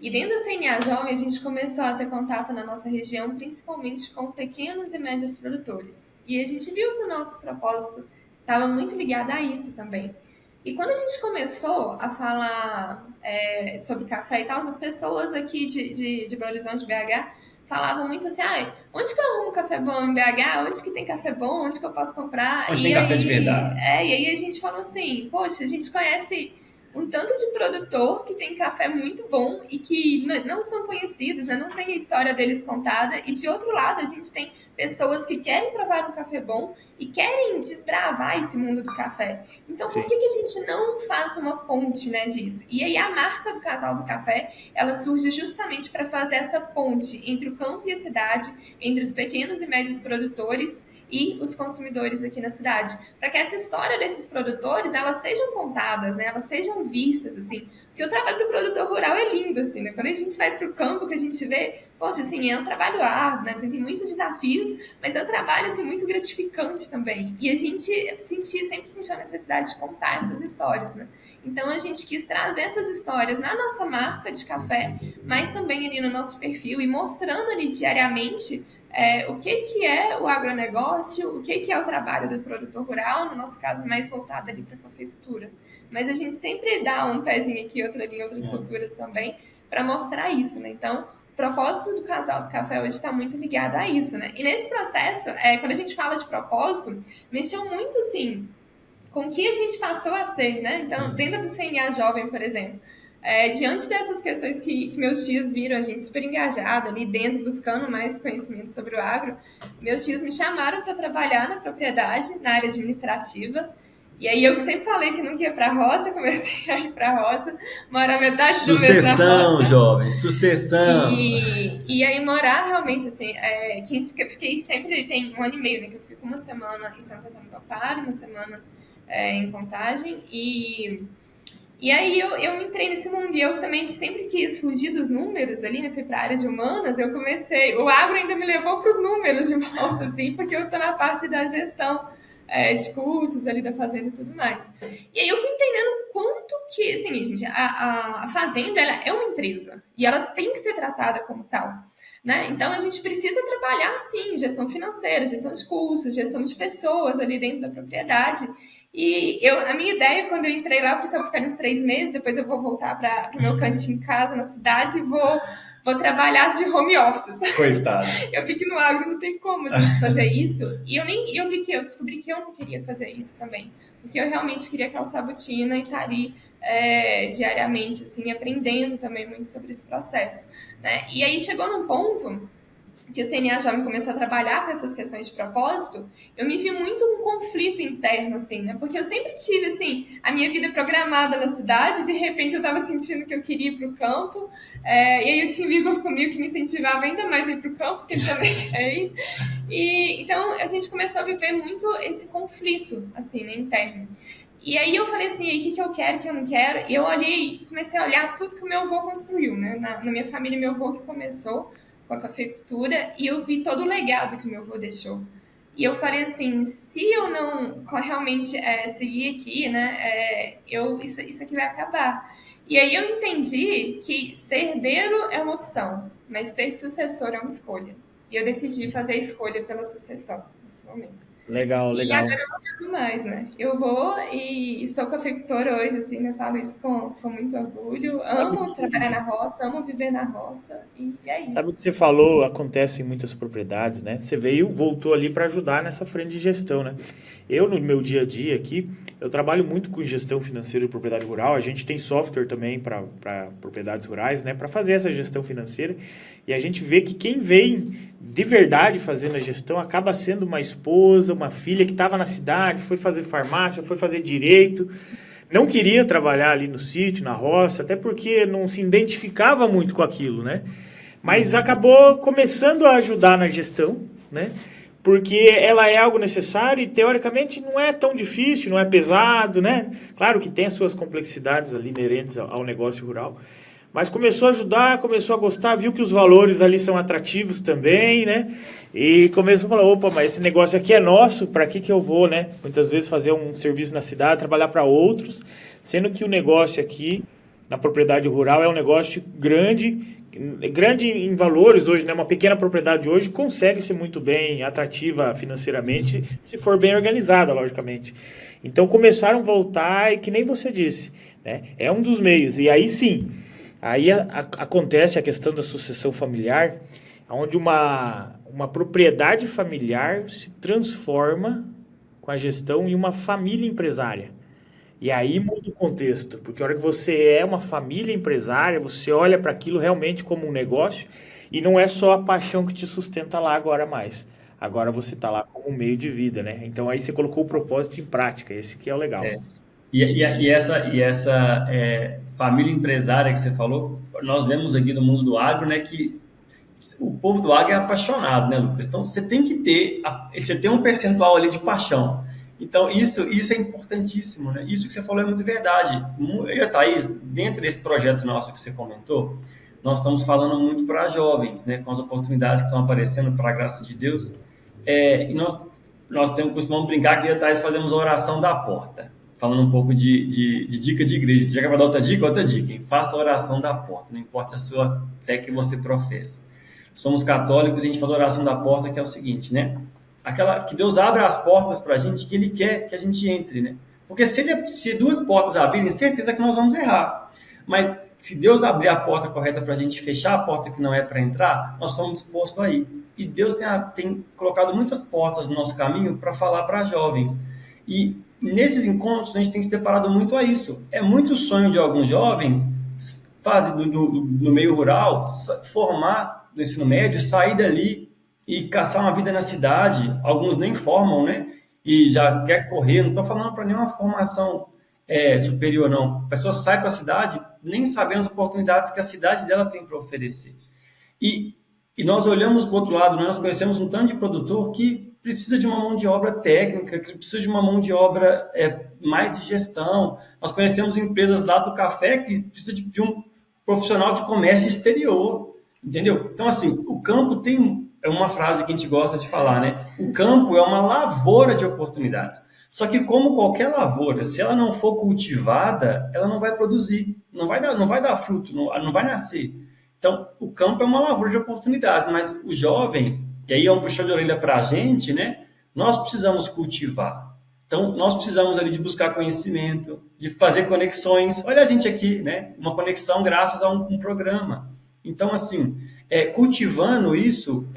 E dentro do CNA Jovem, a gente começou a ter contato na nossa região, principalmente com pequenos e médios produtores. E a gente viu que o nosso propósito estava muito ligado a isso também. E quando a gente começou a falar sobre café e tal, as pessoas aqui de Belo Horizonte, BH, falavam muito assim, onde que eu arrumo café bom em BH? Onde que tem café bom? Onde que eu posso comprar? Onde tem café de verdade? E aí a gente falou assim, poxa, a gente conhece um tanto de produtor que tem café muito bom e que não são conhecidos, né? Não tem a história deles contada. E de outro lado, a gente tem pessoas que querem provar um café bom e querem desbravar esse mundo do café. Então, por que a gente não faz uma ponte, né, disso? E aí a marca do Casal do Café, ela surge justamente para fazer essa ponte entre o campo e a cidade, entre os pequenos e médios produtores e os consumidores aqui na cidade, para que essa história desses produtores, elas sejam contadas, né? Elas sejam vistas, assim, porque o trabalho do produtor rural é lindo, assim, né? Quando a gente vai para o campo, que a gente vê, poxa, assim, é um trabalho árduo, né? Assim, tem muitos desafios, mas é um trabalho, assim, muito gratificante também, e a gente sempre sentiu a necessidade de contar essas histórias, né? Então a gente quis trazer essas histórias na nossa marca de café, mas também ali no nosso perfil e mostrando ali diariamente o que é o agronegócio, o que é o trabalho do produtor rural, no nosso caso mais voltado ali para a cafeicultura. Mas a gente sempre dá um pezinho aqui, outro ali em outras culturas também, para mostrar isso, né? Então, o propósito do Casal do Café hoje está muito ligado a isso, né? E nesse processo, quando a gente fala de propósito, mexeu muito, assim, com o que a gente passou a ser, né? Então, dentro do CNA Jovem, por exemplo, diante dessas questões que meus tios viram a gente super engajada ali dentro, buscando mais conhecimento sobre o agro, meus tios me chamaram para trabalhar na propriedade, na área administrativa. E aí eu sempre falei que não ia para a roça, comecei a ir para a roça, morar metade do mês na roça. Sucessão, jovem, sucessão. E aí morar realmente, assim, fiquei sempre, tem 1 ano e meio, né, que eu fico uma semana em Santo Antônio do Aparo, uma semana em Contagem, e aí eu entrei nesse mundo, e eu também que sempre quis fugir dos números ali, né, fui para a área de humanas, eu comecei, o agro ainda me levou para os números de volta, assim, porque eu estou na parte da gestão de cursos ali da fazenda e tudo mais. E aí eu fui entendendo quanto que, assim, gente, a fazenda, ela é uma empresa, e ela tem que ser tratada como tal. Né? Então, a gente precisa trabalhar, sim, gestão financeira, gestão de custos, gestão de pessoas ali dentro da propriedade. E a minha ideia, quando eu entrei lá, eu falei, eu vou ficar uns 3 meses, depois eu vou voltar para o meu cantinho em casa, na cidade, e vou trabalhar de home office. Coitado. Eu vi que no agro não tem como a gente fazer isso. E eu descobri que eu não queria fazer isso também. Porque eu realmente queria calçar a botina e estar ali diariamente, assim, aprendendo também muito sobre esse processo. Né? E aí chegou num ponto que o CNA Jovem começou a trabalhar com essas questões de propósito, eu me vi muito um conflito interno, assim, né? Porque eu sempre tive, assim, a minha vida programada na cidade, de repente eu estava sentindo que eu queria ir para o campo, e aí eu tinha um Igor comigo que me incentivava ainda mais a ir para o campo, porque ele também quer ir. E então a gente começou a viver muito esse conflito, assim, né, interno. E aí eu falei assim, o que eu quero, o que eu não quero? E eu comecei a olhar tudo que o meu avô construiu, né? Na minha família, meu avô que começou com a cafeicultura, e eu vi todo o legado que o meu avô deixou. E eu falei assim, se eu não realmente seguir aqui, né, isso aqui vai acabar. E aí eu entendi que ser herdeiro é uma opção, mas ser sucessor é uma escolha. E eu decidi fazer a escolha pela sucessão nesse momento. Legal. E agora eu não quero mais, né? Eu vou e sou cafeicultora hoje, assim, eu falo isso com muito orgulho. Amo trabalhar na roça, amo viver na roça, e é isso. Sabe o que você falou, acontece em muitas propriedades, né? Você voltou ali para ajudar nessa frente de gestão, né? Eu, no meu dia a dia aqui, eu trabalho muito com gestão financeira de propriedade rural. A gente tem software também para propriedades rurais, né? Para fazer essa gestão financeira. E a gente vê que quem vem de verdade fazendo a gestão acaba sendo uma esposa, uma filha que estava na cidade, foi fazer farmácia, foi fazer direito, não queria trabalhar ali no sítio, na roça, até porque não se identificava muito com aquilo, né? Mas acabou começando a ajudar na gestão, né? Porque ela é algo necessário e, teoricamente, não é tão difícil, não é pesado, né? Claro que tem as suas complexidades ali inerentes ao negócio rural, mas começou a ajudar, começou a gostar, viu que os valores ali são atrativos também, né? E começou a falar, opa, mas esse negócio aqui é nosso, para que eu vou, né? Muitas vezes fazer um serviço na cidade, trabalhar para outros, sendo que o negócio aqui, na propriedade rural, é um negócio grande em valores hoje, né? Uma pequena propriedade hoje consegue ser muito bem atrativa financeiramente, se for bem organizada, logicamente. Então começaram a voltar, e que nem você disse, né? É um dos meios, e aí sim... Aí acontece a questão da sucessão familiar, onde uma propriedade familiar se transforma com a gestão em uma família empresária. E aí muda o contexto, porque a hora que você é uma família empresária, você olha para aquilo realmente como um negócio e não é só a paixão que te sustenta lá agora mais. Agora você está lá como um meio de vida, né? Então aí você colocou o propósito em prática, esse que é o legal. E essa família empresária que você falou, nós vemos aqui no mundo do agro, né, que o povo do agro é apaixonado, né, Lucas? Então você tem que ter, você tem um percentual ali de paixão. Então isso é importantíssimo, né? Isso que você falou é muito verdade. Eu e a Thaís, dentro desse projeto nosso que você comentou, nós estamos falando muito para jovens, né, com as oportunidades que estão aparecendo, para a graça de Deus. E costumamos brincar que eu e a Thaís fazemos a oração da porta. Falando um pouco de dica de igreja. Já que vai dar outra dica. Hein? Faça a oração da porta, não importa a sua fé que você professa. Somos católicos e a gente faz a oração da porta, que é o seguinte, né? Aquela que Deus abre as portas para a gente que Ele quer que a gente entre, né? Porque se duas portas abrirem, certeza que nós vamos errar. Mas se Deus abrir a porta correta para a gente fechar a porta que não é para entrar, nós estamos dispostos a ir. E Deus tem colocado muitas portas no nosso caminho para falar para jovens. E nesses encontros a gente tem se deparado muito a isso. É muito sonho de alguns jovens, no meio rural, formar do ensino médio, sair dali e caçar uma vida na cidade. Alguns nem formam, né? E já quer correr. Não estou falando para nenhuma formação superior, não. A pessoa sai para a cidade nem sabendo as oportunidades que a cidade dela tem para oferecer. E nós olhamos para o outro lado, né? Nós conhecemos um tanto de produtor que precisa de uma mão de obra técnica, que precisa de uma mão de obra mais de gestão. Nós conhecemos empresas lá do café que precisa de um profissional de comércio exterior, entendeu? Então, assim, o campo é uma frase que a gente gosta de falar, né? O campo é uma lavoura de oportunidades. Só que, como qualquer lavoura, se ela não for cultivada, ela não vai produzir, não vai dar fruto, não vai nascer. Então, o campo é uma lavoura de oportunidades, mas o jovem, e aí é um puxão de orelha para a gente, né? Nós precisamos cultivar. Então, nós precisamos ali de buscar conhecimento, de fazer conexões. Olha a gente aqui, né? Uma conexão graças a um programa. Então, assim, cultivando isso,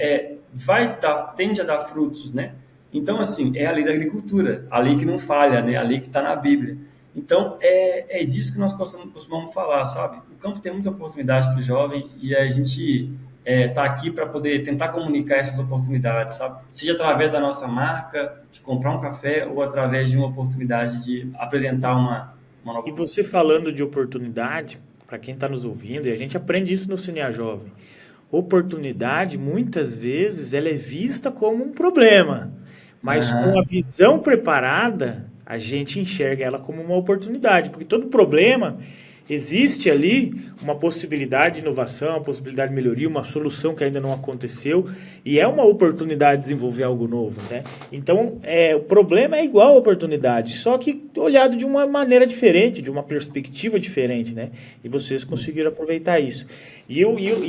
tende a dar frutos, né? Então, assim, é a lei da agricultura, a lei que não falha, né? A lei que está na Bíblia. Então, é disso que nós costumamos falar, sabe? O campo tem muita oportunidade para o jovem e a gente está aqui para poder tentar comunicar essas oportunidades, sabe? Seja através da nossa marca, de comprar um café, ou através de uma oportunidade de apresentar uma nova... E você falando de oportunidade, para quem está nos ouvindo, e a gente aprende isso no CNA Jovem, oportunidade, muitas vezes, ela é vista como um problema, mas com a visão preparada, a gente enxerga ela como uma oportunidade, porque todo problema existe ali uma possibilidade de inovação, uma possibilidade de melhoria, uma solução que ainda não aconteceu e é uma oportunidade de desenvolver algo novo, né? Então, o problema é igual à oportunidade, só que olhado de uma maneira diferente, de uma perspectiva diferente, né? E vocês conseguiram aproveitar isso. E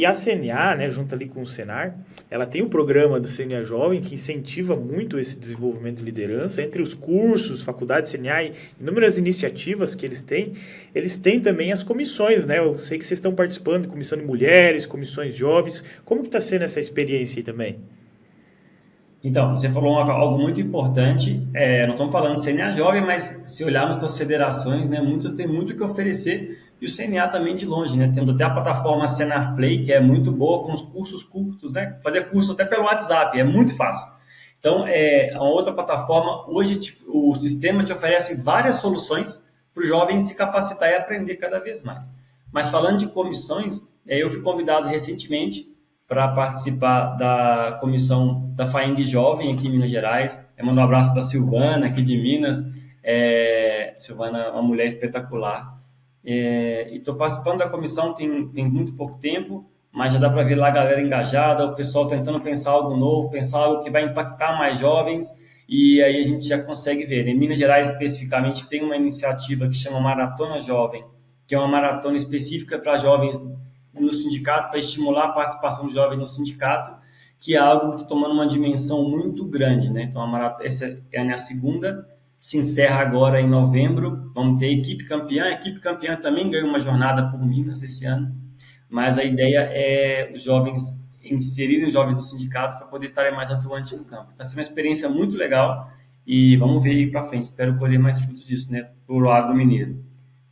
a CNA, né, junto ali com o Senar, ela tem o programa do CNA Jovem que incentiva muito esse desenvolvimento de liderança. Entre os cursos, faculdade CNA e inúmeras iniciativas que eles têm também as comissões, né? Eu sei que vocês estão participando de comissão de mulheres, comissões jovens. Como que está sendo essa experiência aí também? Então, você falou algo muito importante. Nós estamos falando de CNA Jovem, mas se olharmos para as federações, né, muitas têm muito o que oferecer. E o CNA também de longe, né? Temos até a plataforma Senar Play, que é muito boa, com os cursos curtos, né? Fazer curso até pelo WhatsApp, é muito fácil. Então, uma outra plataforma, hoje o sistema te oferece várias soluções para o jovem se capacitar e aprender cada vez mais. Mas falando de comissões, eu fui convidado recentemente para participar da comissão da FAENG Jovem aqui em Minas Gerais. Mando um abraço para a Silvana, aqui de Minas. Silvana é uma mulher espetacular. E estou participando da comissão tem muito pouco tempo, mas já dá para ver lá a galera engajada, o pessoal tentando pensar algo novo, pensar algo que vai impactar mais jovens, e aí a gente já consegue ver. Em Minas Gerais, especificamente, tem uma iniciativa que chama Maratona Jovem, que é uma maratona específica para jovens no sindicato, para estimular a participação de jovens no sindicato, que é algo que está tomando uma dimensão muito grande, né? Então, essa é a minha segunda, se encerra agora em novembro, vamos ter equipe campeã também ganhou uma jornada por Minas esse ano, mas a ideia é os jovens inserirem os jovens nos sindicatos para poder estarem mais atuantes no campo. Está sendo uma experiência muito legal e vamos ver aí para frente. Espero colher mais frutos disso, né, pro agro mineiro.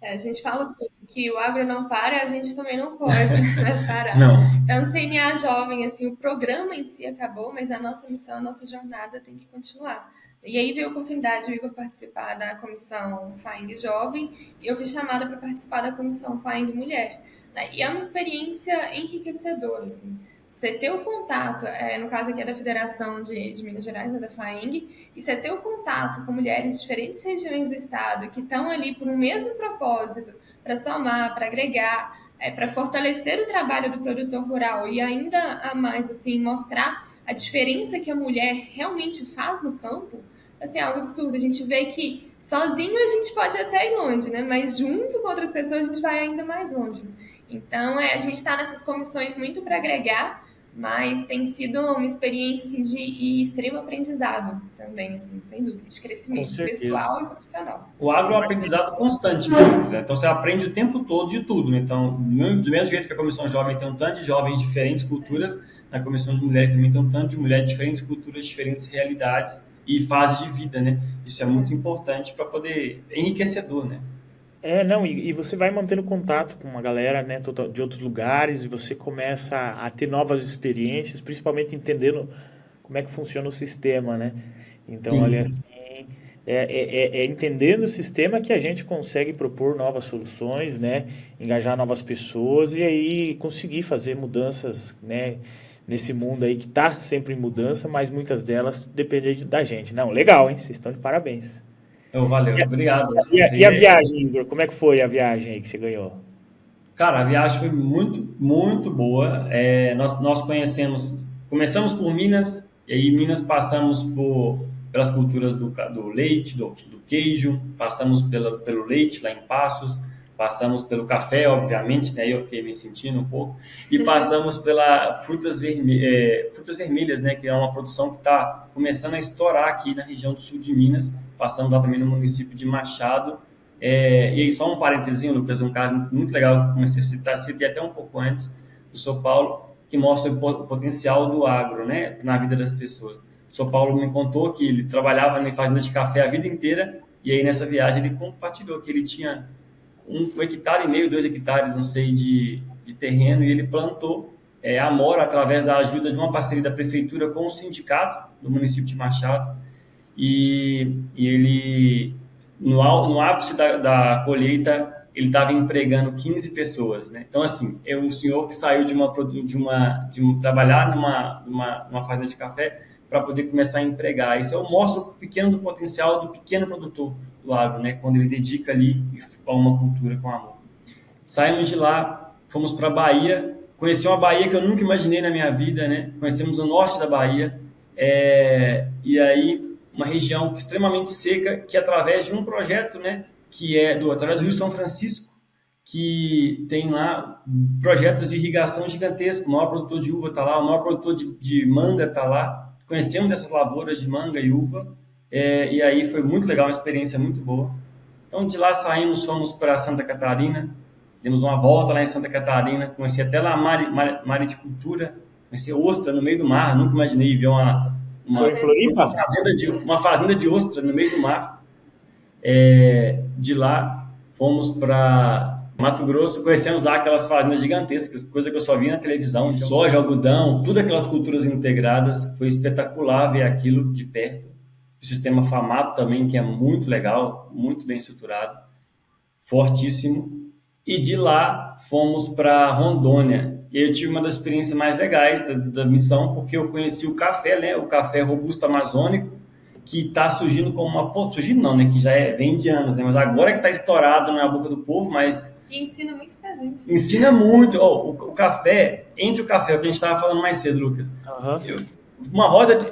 A gente fala assim, que o agro não para, a gente também não pode, né, parar. Não. Então, CNA Jovem, assim, o programa em si acabou, mas a nossa missão, a nossa jornada tem que continuar. E aí veio a oportunidade de o Igor participar da comissão FAENG Jovem e eu fui chamada para participar da comissão FAENG Mulher. Né? E é uma experiência enriquecedora, assim. Você ter o contato, no caso aqui é da Federação de Minas Gerais, da FAENG, e você ter o contato com mulheres de diferentes regiões do estado que estão ali por um mesmo propósito, para somar, para agregar, para fortalecer o trabalho do produtor rural e ainda a mais, assim, mostrar a diferença que a mulher realmente faz no campo, assim, é algo absurdo. A gente vê que sozinho a gente pode até ir longe, né? Mas junto com outras pessoas a gente vai ainda mais longe. Então, a gente está nessas comissões muito para agregar, mas tem sido uma experiência assim, de extremo aprendizado também, assim, sem dúvida, de crescimento pessoal e profissional. O agro é um aprendizado constante, né? Então você aprende o tempo todo de tudo. Né? Então, do mesmo jeito que a Comissão Jovem tem um tanto de jovens de diferentes culturas, na Comissão de Mulheres também tem um tanto de mulheres de diferentes culturas, diferentes realidades e fases de vida, né? Isso é muito importante para poder... É enriquecedor, né? Não, e você vai mantendo contato com uma galera, né, de outros lugares e você começa a ter novas experiências, principalmente entendendo como é que funciona o sistema, né? Então, olha Sim. assim, é entendendo o sistema que a gente consegue propor novas soluções, né? Engajar novas pessoas e aí conseguir fazer mudanças, né? Nesse mundo aí que está sempre em mudança, mas muitas delas dependem da gente. Não, legal, hein? Vocês estão de parabéns. Valeu, obrigado. E a viagem, Igor? Como é que foi a viagem aí que você ganhou? Cara, a viagem foi muito, muito boa. Nós começamos por Minas, e aí Minas passamos pelas culturas do leite, do queijo, passamos pelo leite lá em Passos, passamos pelo café, obviamente, né? Aí eu fiquei me sentindo um pouco, e passamos pela frutas vermelhas, né? Que é uma produção que está começando a estourar aqui na região do sul de Minas. Passamos lá também no município de Machado. E aí, só um parentezinho, Lucas, um caso muito legal que comecei a citar, citei até um pouco antes, do São Paulo, que mostra o potencial do agro, né, na vida das pessoas. O São Paulo me contou que ele trabalhava em fazenda de café a vida inteira, e aí nessa viagem ele compartilhou que ele tinha 1,5 hectare, 2 hectares, não sei, de terreno, e ele plantou amora através da ajuda de uma parceria da prefeitura com o sindicato do município de Machado, e ele... No ápice da colheita, ele estava empregando 15 pessoas, né? Então, assim, é um senhor que saiu de trabalhar numa fazenda de café para poder começar a empregar. Isso mostra o pequeno potencial do pequeno produtor do agro, né? Quando ele dedica ali a uma cultura com amor. Saímos de lá, fomos para a Bahia, conheci uma Bahia que eu nunca imaginei na minha vida, né? Conhecemos o norte da Bahia, e aí uma região extremamente seca, que através de um projeto, né, que através do Rio São Francisco, que tem lá projetos de irrigação gigantescos, o maior produtor de uva está lá, o maior produtor de manga está lá, conhecemos essas lavouras de manga e uva, e aí foi muito legal, uma experiência muito boa. Então, de lá saímos, fomos para Santa Catarina, demos uma volta lá em Santa Catarina, conheci até lá a maricultura, conheci ostra no meio do mar, nunca imaginei ver uma fazenda de ostra no meio do mar. De lá, fomos para Mato Grosso, conhecemos lá aquelas fazendas gigantescas, coisa que eu só vi na televisão, soja, algodão, tudo aquelas culturas integradas. Foi espetacular ver aquilo de perto. O sistema FAMATO também, que é muito legal, muito bem estruturado, fortíssimo. E de lá, fomos para Rondônia. E aí eu tive uma das experiências mais legais da missão, porque eu conheci o café, né? O café robusto amazônico, que está surgindo como surgindo não, né? Que já vem de anos, né? Mas agora que está estourado na boca do povo, mas... E ensina muito pra gente. Ensina muito. O café, entre o café, o que a gente estava falando mais cedo, Lucas.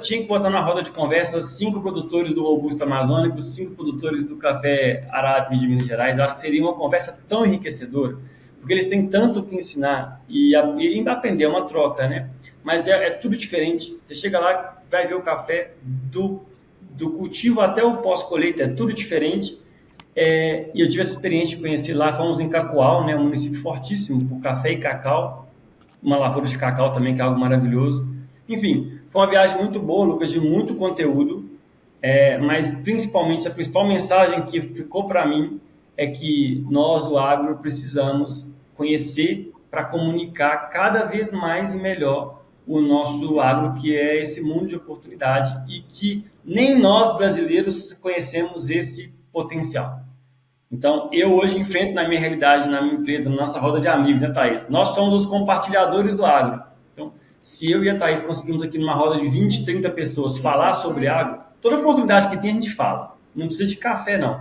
Tinha que botar na roda de conversa 5 produtores do robusto amazônico, 5 produtores do café arábica de Minas Gerais. Eu acho que seria uma conversa tão enriquecedora, porque eles têm tanto o que ensinar e aprender, é uma troca, né? Mas é tudo diferente. Você chega lá, vai ver o café do cultivo até o pós-colheita, é tudo diferente. E eu tive essa experiência de conhecer lá, fomos em Cacoal, né? Um município fortíssimo por café e cacau, uma lavoura de cacau também, que é algo maravilhoso. Enfim, foi uma viagem muito boa, Lucas, de muito conteúdo. Mas principalmente a principal mensagem que ficou para mim é que nós do agro precisamos conhecer para comunicar cada vez mais e melhor o nosso agro, que é esse mundo de oportunidade e que nem nós brasileiros conhecemos esse potencial. Então, eu hoje enfrento na minha realidade, na minha empresa, na nossa roda de amigos, né, Thaís? Nós somos os compartilhadores do agro. Então, se eu e a Thaís conseguimos aqui numa roda de 20, 30 pessoas falar sobre agro, toda oportunidade que tem a gente fala. Não precisa de café, não.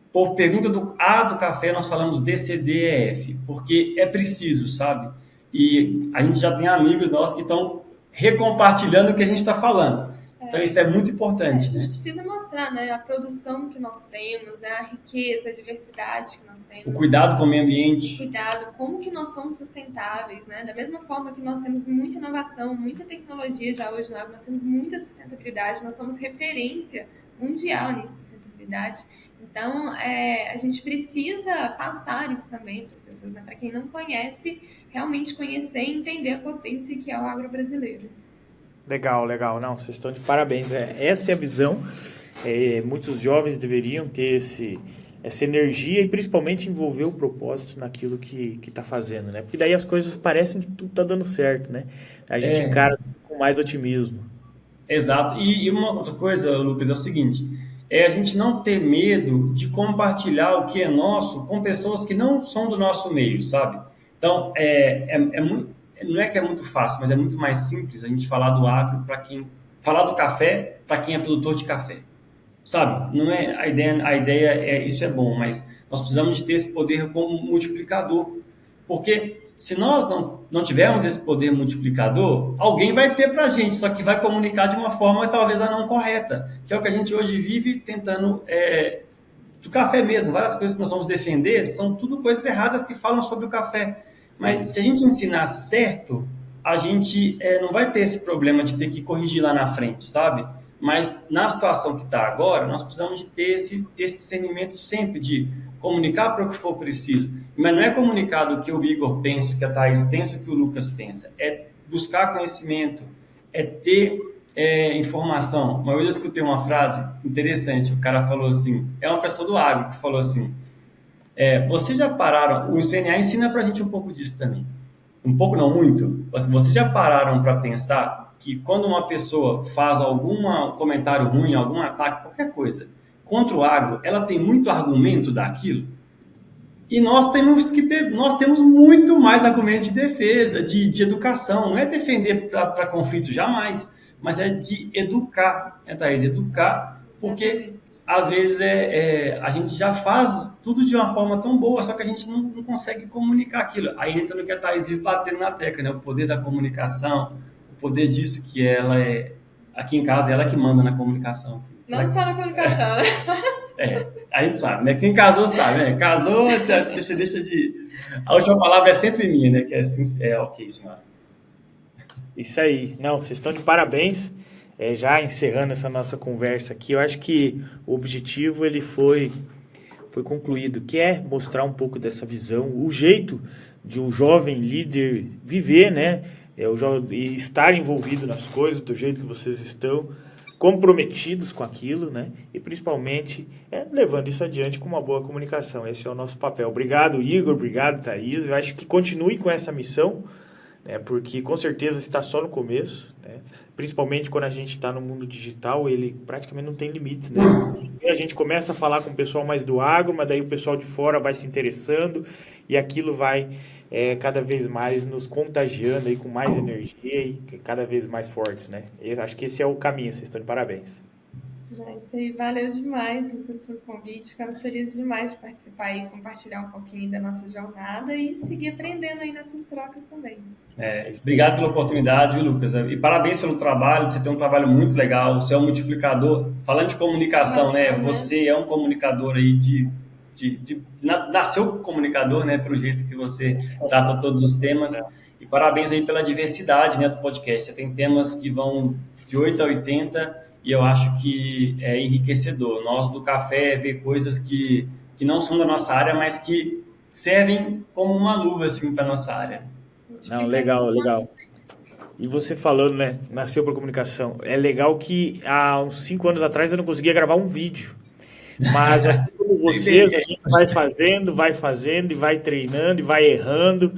O povo pergunta do A do café, nós falamos B, C, D, E, F, porque é preciso, sabe? E a gente já tem amigos nossos que estão recompartilhando o que a gente está falando. Então, isso é muito importante. A gente precisa mostrar, né, a produção que nós temos, né, a riqueza, a diversidade que nós temos. O cuidado com o meio ambiente. O cuidado, como que nós somos sustentáveis, né? Da mesma forma que nós temos muita inovação, muita tecnologia já hoje no agro, nós temos muita sustentabilidade, nós somos referência mundial em sustentabilidade. Então, a gente precisa passar isso também para as pessoas, né? Para quem não conhece, realmente conhecer e entender a potência que é o agro brasileiro. Legal, legal. Não, vocês estão de parabéns. Essa é a visão. Muitos jovens deveriam ter essa energia e principalmente envolver o propósito naquilo que está fazendo, né? Porque daí as coisas parecem que tudo está dando certo, né? A gente encara com mais otimismo. Exato. E uma outra coisa, Lucas, é o seguinte, a gente não ter medo de compartilhar o que é nosso com pessoas que não são do nosso meio, sabe? Então, não é que é muito fácil, mas é muito mais simples a gente falar do agro falar do café para quem é produtor de café, sabe? Não é a ideia isso é bom, mas nós precisamos de ter esse poder como multiplicador, porque se nós não tivermos esse poder multiplicador, alguém vai ter para a gente, só que vai comunicar de uma forma talvez a não correta, que é o que a gente hoje vive tentando do café mesmo. Várias coisas que nós vamos defender são tudo coisas erradas que falam sobre o café. Mas se a gente ensinar certo, a gente não vai ter esse problema de ter que corrigir lá na frente, sabe? Mas na situação que está agora, nós precisamos de ter esse discernimento sempre de comunicar para o que for preciso. Mas não é comunicar do que o Igor pensa, o que a Thaís pensa, o que o Lucas pensa. É buscar conhecimento, é ter informação. Uma vez eu escutei uma frase interessante, o cara falou assim, é uma pessoa do agro que falou assim, vocês já pararam, o CNA ensina pra gente um pouco disso também. Um pouco, não muito. Vocês já pararam para pensar que quando uma pessoa faz algum comentário ruim, algum ataque, qualquer coisa, contra o agro, ela tem muito argumento daquilo? E nós temos muito mais argumento de defesa, de educação. Não é defender para conflito, jamais. Mas é de educar, né, Thaís? Educar. Porque, às vezes, a gente já faz tudo de uma forma tão boa, só que a gente não consegue comunicar aquilo. Aí entra no que a Thaís vive batendo na tecla, né? O poder da comunicação, o poder disso que ela aqui em casa, ela que manda na comunicação. Não só na comunicação, né? A gente sabe, né? Quem casou sabe, né? Casou, você deixa de... A última palavra é sempre minha, né? Que é assim, ok, senhora. Isso aí. Não, vocês estão de parabéns. Já encerrando essa nossa conversa aqui, eu acho que o objetivo ele foi concluído, que é mostrar um pouco dessa visão, o jeito de um jovem líder viver, né? E estar envolvido nas coisas, do jeito que vocês estão, comprometidos com aquilo, né? E principalmente levando isso adiante com uma boa comunicação. Esse é o nosso papel. Obrigado, Igor. Obrigado, Thaís. Eu acho que continue com essa missão, né? Porque com certeza está só no começo, né? Principalmente quando a gente está no mundo digital, ele praticamente não tem limites, né? E a gente começa a falar com o pessoal mais do agro, mas daí o pessoal de fora vai se interessando e aquilo vai cada vez mais nos contagiando aí com mais energia e cada vez mais fortes, né? Eu acho que esse é o caminho, vocês estão de parabéns. Isso aí, valeu demais, Lucas, pelo convite. Ficamos felizes demais de participar e compartilhar um pouquinho da nossa jornada e seguir aprendendo aí nessas trocas também. Obrigado pela oportunidade, viu, Lucas? E parabéns pelo trabalho, você tem um trabalho muito legal, você é um multiplicador. Falando de comunicação, né? Você é um comunicador aí nasceu comunicador, né? Pelo jeito que você trata todos os temas. E parabéns aí pela diversidade, né, do podcast. Você tem temas que vão de 8 a 80 e eu acho que é enriquecedor. Nós do café ver coisas que não são da nossa área, mas que servem como uma luva assim, para a nossa área. Não, legal. E você falando, né? Nasceu para comunicação. É legal que há uns 5 anos atrás eu não conseguia gravar um vídeo. Mas assim como vocês, a gente vai fazendo e vai treinando e vai errando.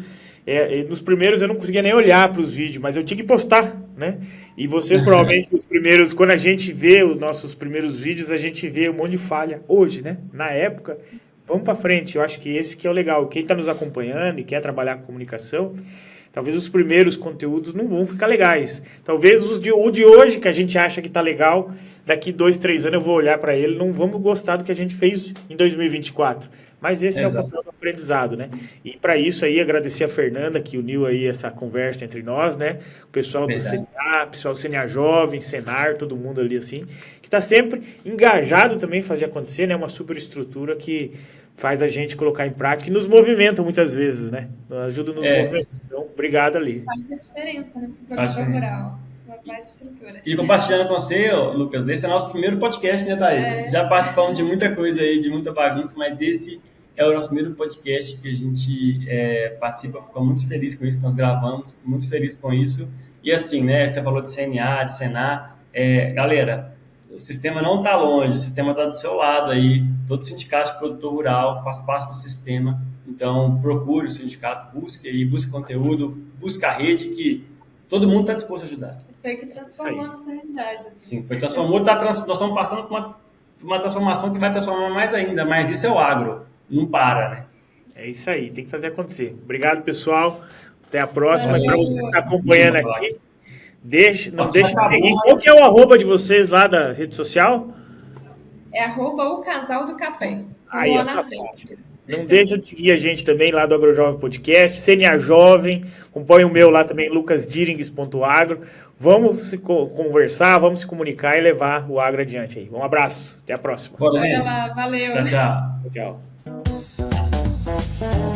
Nos primeiros eu não conseguia nem olhar para os vídeos, mas eu tinha que postar, né? E vocês provavelmente os primeiros, quando a gente vê os nossos primeiros vídeos, a gente vê um monte de falha hoje, né? Na época, vamos para frente. Eu acho que esse que é o legal. Quem está nos acompanhando e quer trabalhar com comunicação, talvez os primeiros conteúdos não vão ficar legais. Talvez o de hoje, que a gente acha que está legal, daqui 2, 3 anos eu vou olhar para ele, não vamos gostar do que a gente fez em 2024. Mas esse é o papel do aprendizado, né? E para isso aí, agradecer a Fernanda, que uniu aí essa conversa entre nós, né? O pessoal do CNA, pessoal do CNA Jovem, Senar, todo mundo ali assim, que está sempre engajado também em fazer acontecer, né? Uma super estrutura que faz a gente colocar em prática e nos movimenta muitas vezes, né? Ajuda nos movimentos. Então, obrigado ali. Faz a diferença, né? Pro produtor rural. Uma parte estrutura. E compartilhando com você, Lucas, esse é nosso primeiro podcast, né, Thaís? Já participamos de muita coisa aí, de muita bagunça, mas esse é o nosso primeiro podcast que a gente participa. Fico muito feliz com isso, nós gravamos, muito feliz com isso. E assim, né, você falou de CNA, de Senar, galera, o sistema não está longe, o sistema está do seu lado aí, todo sindicato de produtor rural faz parte do sistema, então procure o sindicato, busque conteúdo, busque a rede que todo mundo está disposto a ajudar. Foi que transformou a nossa realidade. Assim. Sim, foi transformou, nós estamos passando por uma transformação que vai transformar mais ainda, mas isso é o agro, não para, né? É isso aí, tem que fazer acontecer. Obrigado, pessoal. Até a próxima. Para você que está acompanhando aqui, não deixe de seguir. Qual que é o arroba de vocês lá da rede social? É @o Casal do Café. Aí, lá na frente. Não deixa de seguir a gente também lá do AgroJovem Podcast, CNA Jovem, acompanhe o meu lá também, lucasdirings.agro. Vamos se conversar, vamos se comunicar e levar o agro adiante aí. Um abraço, até a próxima. Bora, gente. Valeu. Tchau, tchau. Tchau.